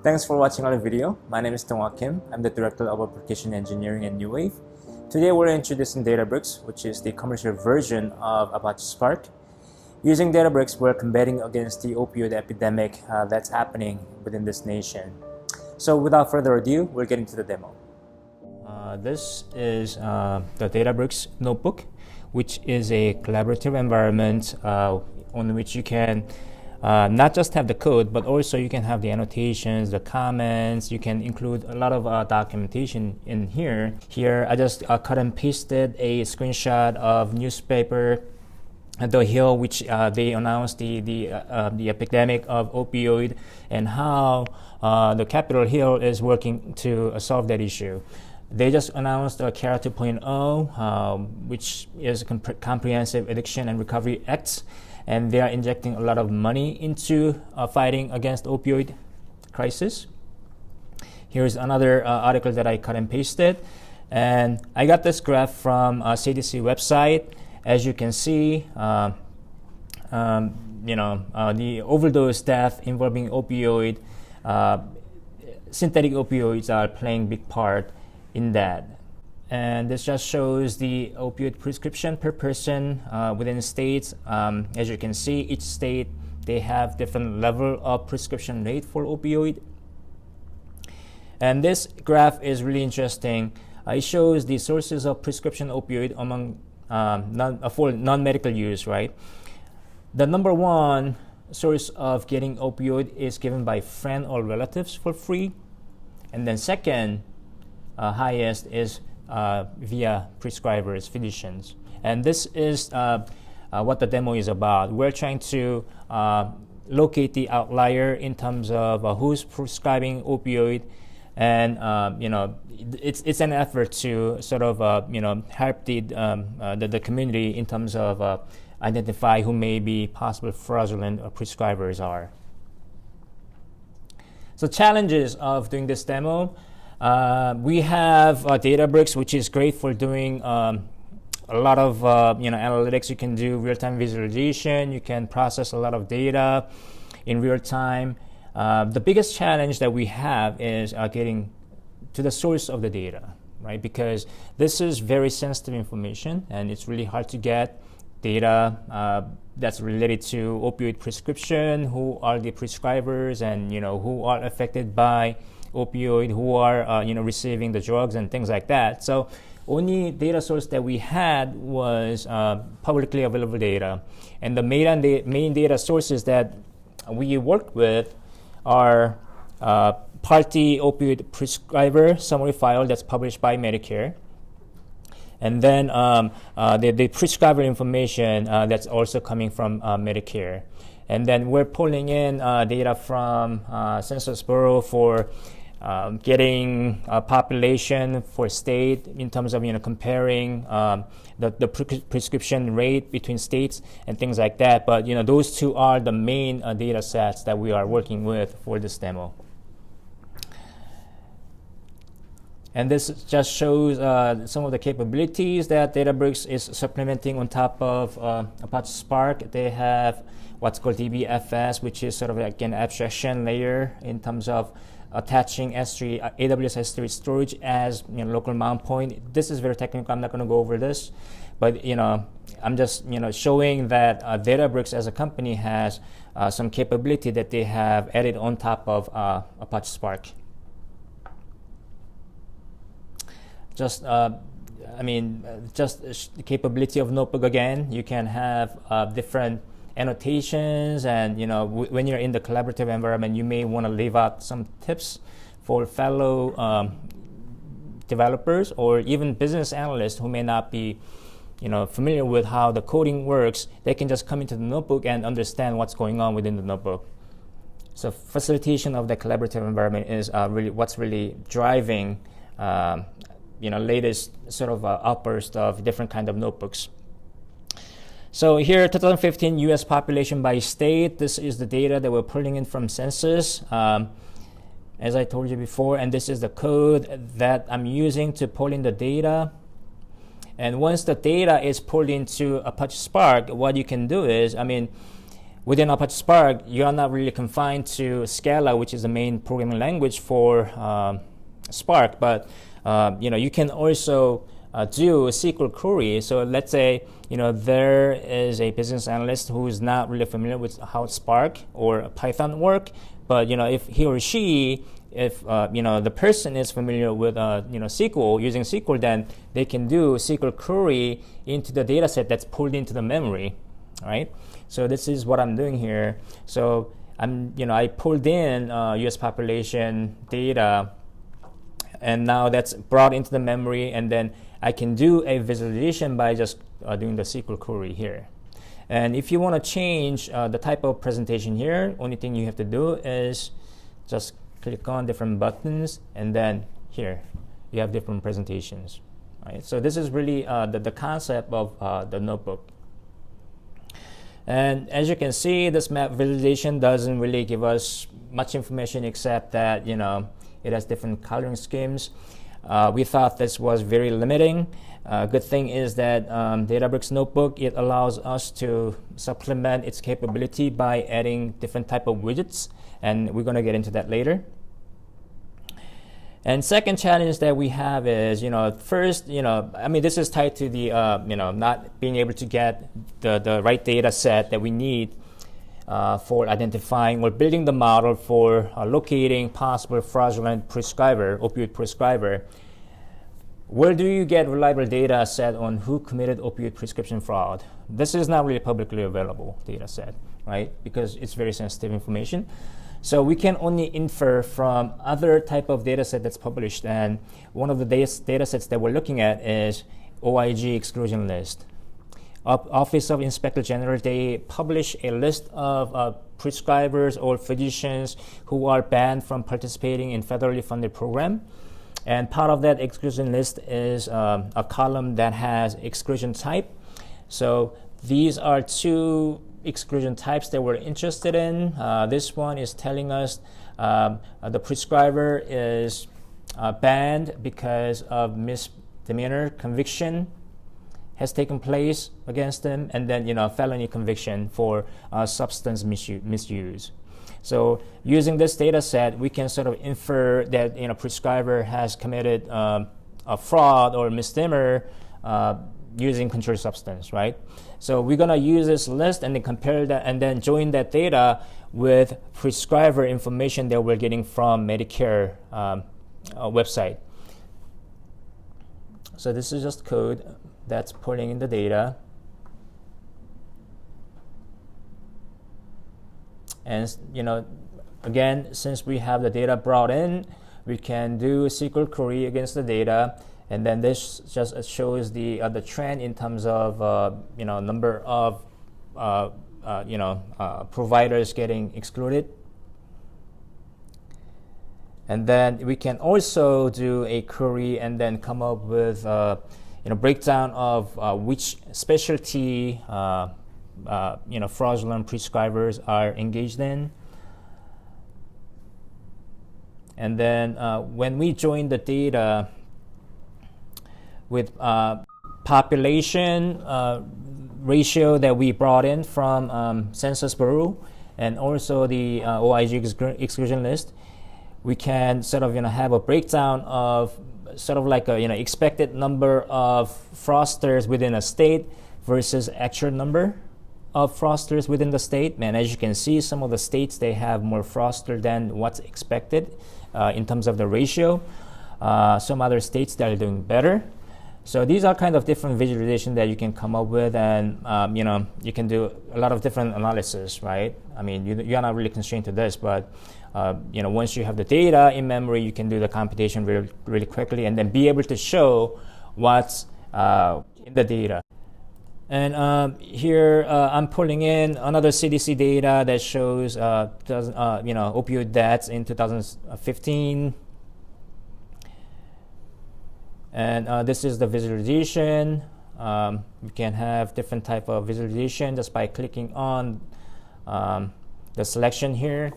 Thanks for watching our video. My name is Dong Kim. I'm the Director of Application Engineering at New Wave. Today we're introducing Databricks, which is the commercial version of Apache Spark. Using Databricks, we're combating against the opioid epidemic that's happening within this nation. So without further ado, we'll get into the demo. This is the Databricks notebook, which is a collaborative environment on which you can not just have the code, but also you can have the annotations, the comments. You can include a lot of documentation in here. Here, I just cut and pasted a screenshot of newspaper The Hill, which they announced the epidemic of opioid and how the Capitol Hill is working to solve that issue. They just announced CARE 2.0, which is a Comprehensive Addiction and Recovery Act, and they are injecting a lot of money into fighting against opioid crisis. Here's another article that I cut and pasted, and I got this graph from CDC website. As you can see, the overdose death involving opioid, synthetic opioids are playing big part in that. And this just shows the opioid prescription per person within states. As you can see, each state, they have different level of prescription rate for opioid. And this graph is really interesting. It shows the sources of prescription opioid among for non-medical use, right? The number one source of getting opioid is given by friend or relatives for free. And then second highest is via prescribers, physicians. And this is what the demo is about. We're trying to locate the outlier in terms of who's prescribing opioid, and it's an effort to sort of help the community in terms of identify who may be possible fraudulent prescribers are. So challenges of doing this demo. We have Databricks, which is great for doing a lot of analytics. You can do real-time visualization. You can process a lot of data in real time. The biggest challenge that we have is getting to the source of the data, right? Because this is very sensitive information, and it's really hard to get data that's related to opioid prescription, who are the prescribers, and who are affected by opioid, who are receiving the drugs and things like that. So only data source that we had was publicly available data, and the main data sources that we worked with are Part D opioid prescriber summary file that's published by Medicare, and then the prescriber information that's also coming from Medicare. And then we're pulling in data from Census Bureau for getting population for state in terms of comparing the prescription rate between states and things like that. But those two are the main data sets that we are working with for this demo. And this just shows some of the capabilities that Databricks is supplementing on top of Apache Spark. They have what's called DBFS, which is sort of like an abstraction layer in terms of attaching S3, AWS S3 storage as local mount point. This is very technical. I'm not going to go over this, but I'm just showing that Databricks as a company has some capability that they have added on top of Apache Spark. Just the capability of notebook again. You can have different annotations, and when you're in the collaborative environment, you may want to leave out some tips for fellow developers or even business analysts who may not be familiar with how the coding works. They can just come into the notebook and understand what's going on within the notebook. So facilitation of the collaborative environment is really what's really driving latest sort of outburst of different kind of notebooks. So here, 2015 U.S. population by state. This is the data that we're pulling in from census, as I told you before, and this is the code that I'm using to pull in the data. And once the data is pulled into Apache Spark, what you can do is, within Apache Spark, you are not really confined to Scala, which is the main programming language for Spark, but you can also do a SQL query. So let's say there is a business analyst who is not really familiar with how Spark or Python work, but if he or she, if the person is familiar with SQL, using SQL, then they can do SQL query into the data set that's pulled into the memory, right? So this is what I'm doing here. So I pulled in US population data, and now that's brought into the memory, and then I can do a visualization by just doing the SQL query here. And if you want to change the type of presentation here, only thing you have to do is just click on different buttons, and then here you have different presentations, right? So this is really the concept of the notebook. And as you can see, this map visualization doesn't really give us much information except that it has different coloring schemes. We thought this was very limiting. Good thing is that Databricks Notebook, it allows us to supplement its capability by adding different type of widgets, and we're going to get into that later. And second challenge that we have is, first, this is tied to the, not being able to get the right data set that we need for identifying or building the model for locating possible fraudulent prescriber, opioid prescriber. Where do you get reliable data set on who committed opioid prescription fraud? This is not really publicly available data set, right? Because it's very sensitive information. So we can only infer from other type of data set that's published, and one of the data sets that we're looking at is OIG exclusion list. Office of Inspector General, they publish a list of prescribers or physicians who are banned from participating in federally funded program. And part of that exclusion list is a column that has exclusion type. So these are two exclusion types that we're interested in. This one is telling us the prescriber is banned because of misdemeanor conviction has taken place against them, and then felony conviction for substance misuse. So using this data set, we can sort of infer that prescriber has committed a fraud or misdemeanor using controlled substance, right? So we're gonna use this list and then compare that, and then join that data with prescriber information that we're getting from Medicare website. So this is just code that's pulling in the data. And again, since we have the data brought in, we can do a SQL query against the data, and then this just shows the trend in terms of number of providers getting excluded. And then we can also do a query and then come up with breakdown of which specialty fraudulent prescribers are engaged in. And then when we join the data with population ratio that we brought in from Census Bureau, and also the OIG exclusion list, we can sort of have a breakdown of sort of like a expected number of fraudsters within a state versus actual number of fraudsters within the state. And as you can see, some of the states, they have more fraudster than what's expected in terms of the ratio. Some other states that are doing better. So these are kind of different visualization that you can come up with, and you can do a lot of different analysis, right? I mean, you're not really constrained to this, but once you have the data in memory, you can do the computation really, really quickly, and then be able to show what's in the data. And here I'm pulling in another CDC data that shows opioid deaths in 2015. And this is the visualization. You can have different type of visualization just by clicking on the selection here.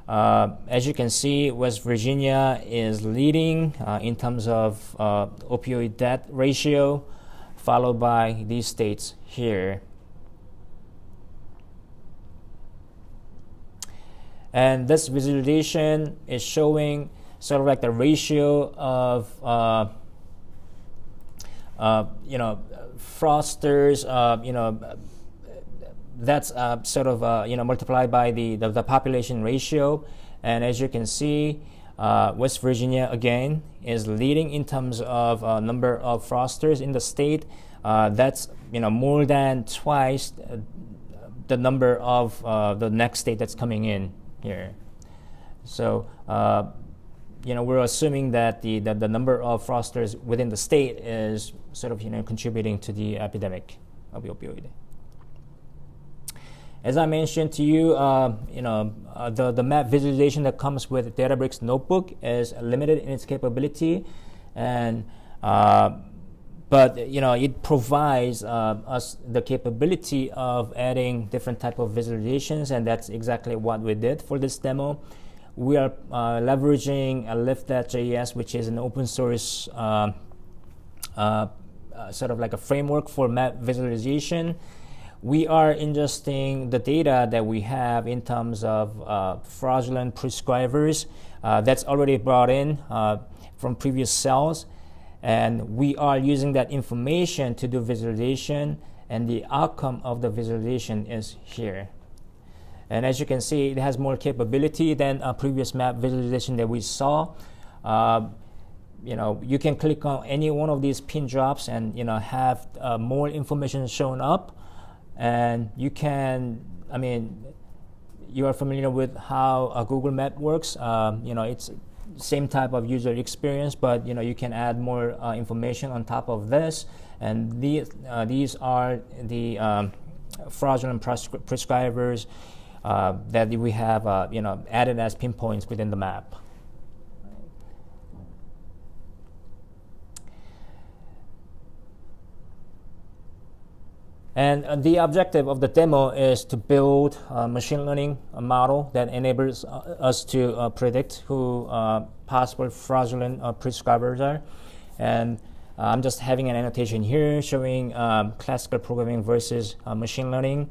As you can see, West Virginia is leading in terms of opioid death ratio, followed by these states here. And this visualization is showing sort of like the ratio of frosters, that's sort of multiplied by the population ratio. And as you can see, West Virginia again is leading in terms of number of frosters in the state. That's more than twice the number of the next state that's coming in here. So we're assuming that the number of frosters within the state is sort of contributing to the epidemic of opioid. As I mentioned to you, the map visualization that comes with Databricks Notebook is limited in its capability, and but it provides us the capability of adding different type of visualizations, and that's exactly what we did for this demo. We are leveraging lift.js, which is an open source sort of like a framework for map visualization. We are ingesting the data that we have in terms of fraudulent prescribers that's already brought in from previous cells, and we are using that information to do visualization, and the outcome of the visualization is here. And as you can see, it has more capability than a previous map visualization that we saw. You can click on any one of these pin drops and have more information shown up. And you can, you are familiar with how a Google Map works. It's same type of user experience, but you can add more information on top of this. And these are the fraudulent prescribers that we have added as pinpoints within the map. And the objective of the demo is to build a machine learning model that enables us to predict who possible fraudulent prescribers are. And I'm just having an annotation here showing classical programming versus machine learning.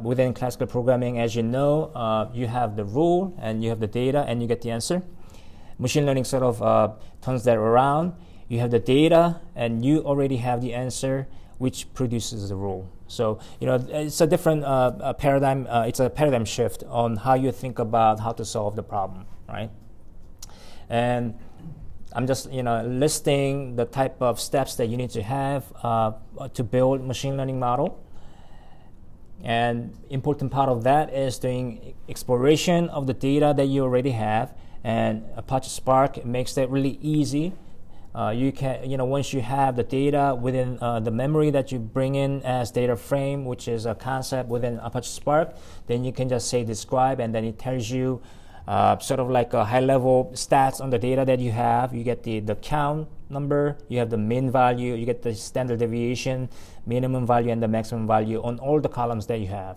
Within classical programming, as you know, you have the rule and you have the data and you get the answer. Machine learning sort of turns that around. You have the data and you already have the answer, which produces the rule. So it's a different paradigm. It's a paradigm shift on how you think about how to solve the problem, right? And I'm just listing the type of steps that you need to have to build machine learning model. And important part of that is doing exploration of the data that you already have. And Apache Spark makes that really easy. You can, once you have the data within the memory that you bring in as data frame, which is a concept within Apache Spark, then you can just say describe, and then it tells you sort of like a high-level stats on the data that you have. You get the count number, you have the mean value, you get the standard deviation, minimum value, and the maximum value on all the columns that you have.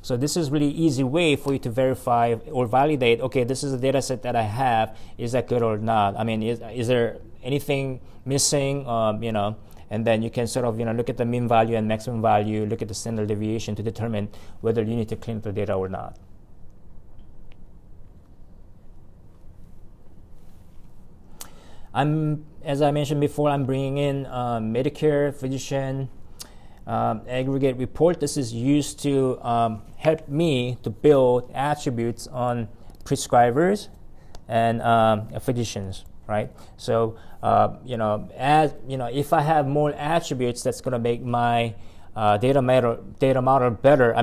So this is really easy way for you to verify or validate, okay, this is a data set that I have, is that good or not? Is there anything missing, and then you can sort of look at the mean value and maximum value, look at the standard deviation to determine whether you need to clean up the data or not. As I mentioned before, I'm bringing in Medicare physician aggregate report. This is used to help me to build attributes on prescribers and physicians, right? So if I have more attributes, that's going to make my data model better.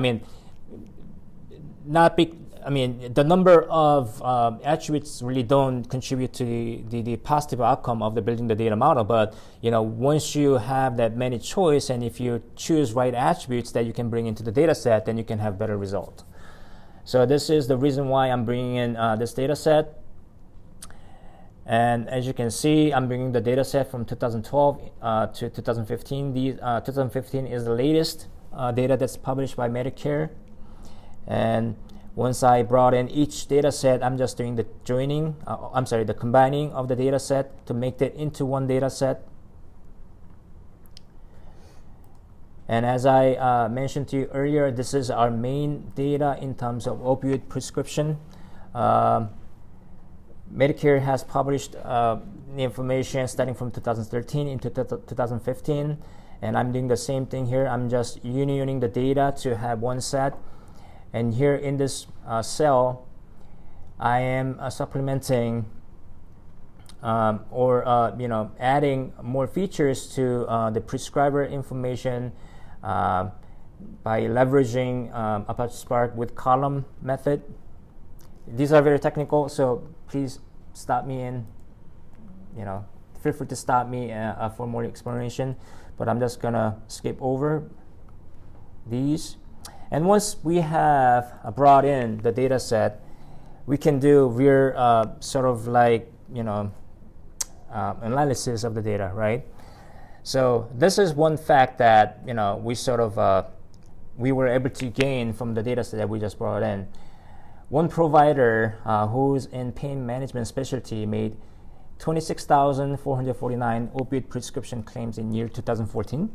The number of attributes really don't contribute to the positive outcome of the building the data model. But once you have that many choice, and if you choose right attributes that you can bring into the data set, then you can have better result. So this is the reason why I'm bringing in this data set. And as you can see, I'm bringing the data set from 2012 to 2015. 2015 is the latest data that's published by Medicare. And once I brought in each data set, I'm just doing the the combining of the data set to make that into one data set. And as I mentioned to you earlier, this is our main data in terms of opioid prescription. Medicare has published the information starting from 2013 into 2015, and I'm doing the same thing here. I'm just unioning the data to have one set, and here in this cell, I am supplementing or adding more features to the prescriber information by leveraging Apache Spark with column method. These are very technical, so please stop me and feel free to stop me for more explanation. But I'm just gonna skip over these. And once we have brought in the data set, we can do real sort of like analysis of the data, right? So this is one fact that we sort of we were able to gain from the data set that we just brought in. One provider who's in pain management specialty made 26,449 opioid prescription claims in year 2014,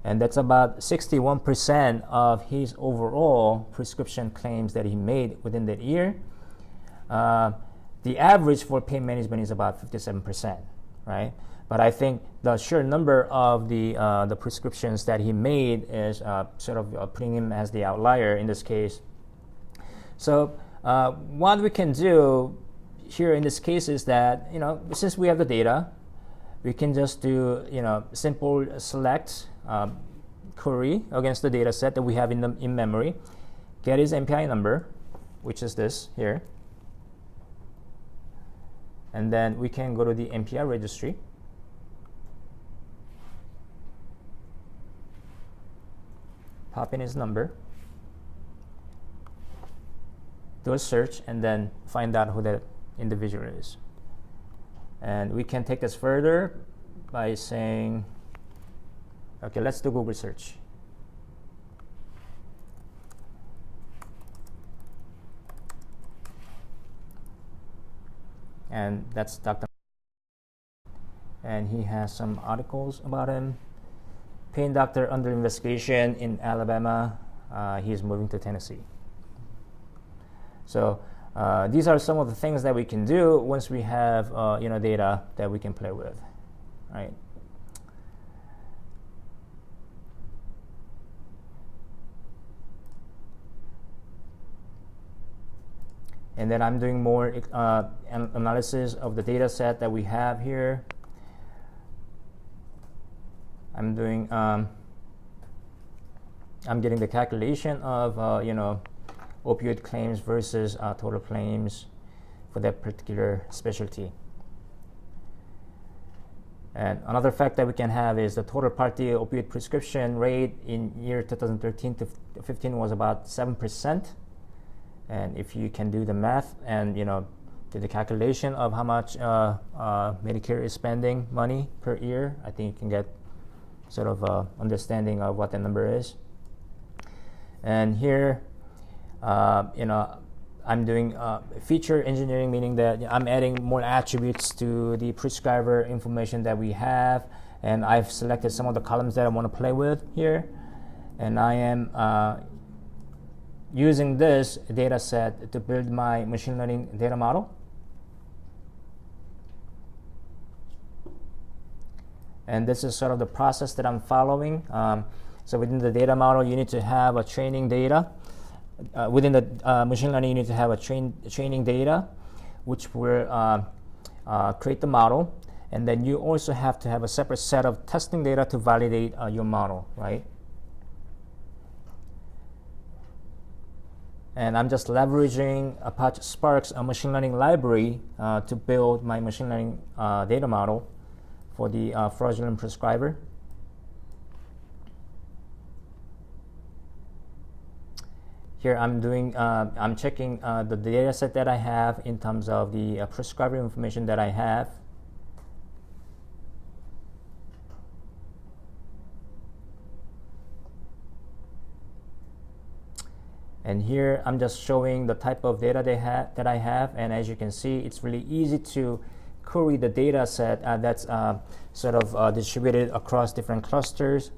and that's about 61% of his overall prescription claims that he made within that year. The average for pain management is about 57%, right? But I think the sheer number of the prescriptions that he made is sort of putting him as the outlier in this case. So what we can do here in this case is that since we have the data, we can just do simple select query against the data set that we have in memory, get his MPI number, which is this here, and then we can go to the MPI registry, pop in his number, do a search, and then find out who that individual is. And we can take this further by saying, okay, let's do Google search. And that's Dr. And he has some articles about him. Pain doctor under investigation in Alabama. He's moving to Tennessee. So these are some of the things that we can do once we have data that we can play with, right? And then I'm doing more analysis of the data set that we have here. I'm doing I'm getting the calculation of opioid claims versus total claims for that particular specialty. And another fact that we can have is the total Part D opioid prescription rate in year 2013 to 15 was about 7%. And if you can do the math and do the calculation of how much Medicare is spending money per year, I think you can get sort of understanding of what the number is. And here, I'm doing feature engineering, meaning that I'm adding more attributes to the prescriber information that we have, and I've selected some of the columns that I want to play with here, and I am using this data set to build my machine learning data model. And this is sort of the process that I'm following. So within the data model, you need to have a training data. Within the machine learning, you need to have a training data, which will create the model. And then you also have to have a separate set of testing data to validate your model, right? And I'm just leveraging Apache Spark's machine learning library to build my machine learning data model for the fraudulent prescriber. Here I'm checking the data set that I have in terms of the prescriber information that I have. And here I'm just showing the type of data that I have, and as you can see, it's really easy to query the data set that's sort of distributed across different clusters.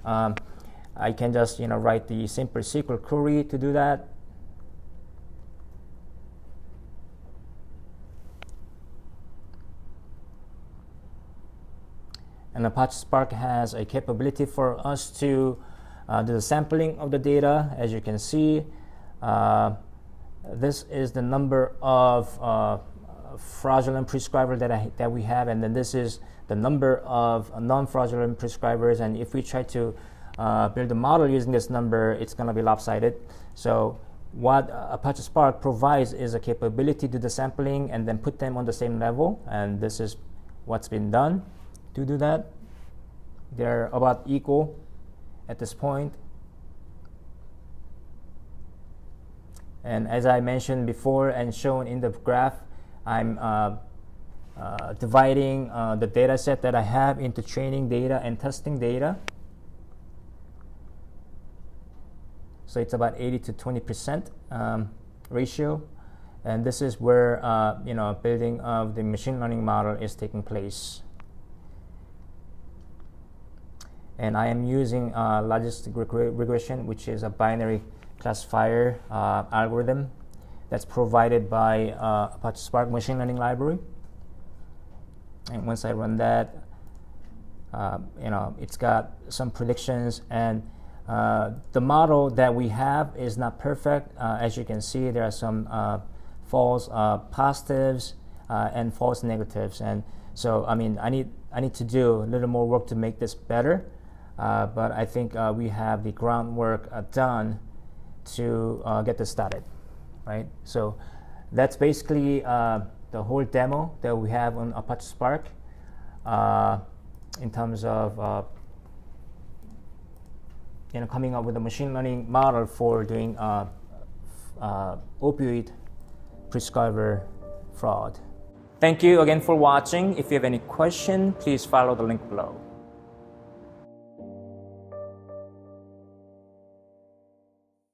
I can just write the simple SQL query to do that. And Apache Spark has a capability for us to do the sampling of the data. As you can see, this is the number of fraudulent prescribers that we have, and then this is the number of non-fraudulent prescribers. And if we try to build a model using this number, it's going to be lopsided. So what Apache Spark provides is a capability to do the sampling and then put them on the same level, and this is what's been done to do that. They're about equal at this point. And as I mentioned before and shown in the graph, I'm dividing the data set that I have into training data and testing data. So it's about 80 to 20% ratio. And this is where building of the machine learning model is taking place. And I am using logistic regression, which is a binary classifier algorithm that's provided by Apache Spark machine learning library. And once I run that, it's got some predictions, and the model that we have is not perfect. As you can see, there are some false positives and false negatives, and so I need to do a little more work to make this better. But I think we have the groundwork done to get this started, right? So that's basically the whole demo that we have on Apache Spark in terms of coming up with a machine learning model for doing opioid prescriber fraud. Thank you again for watching. If you have any question, please follow the link below.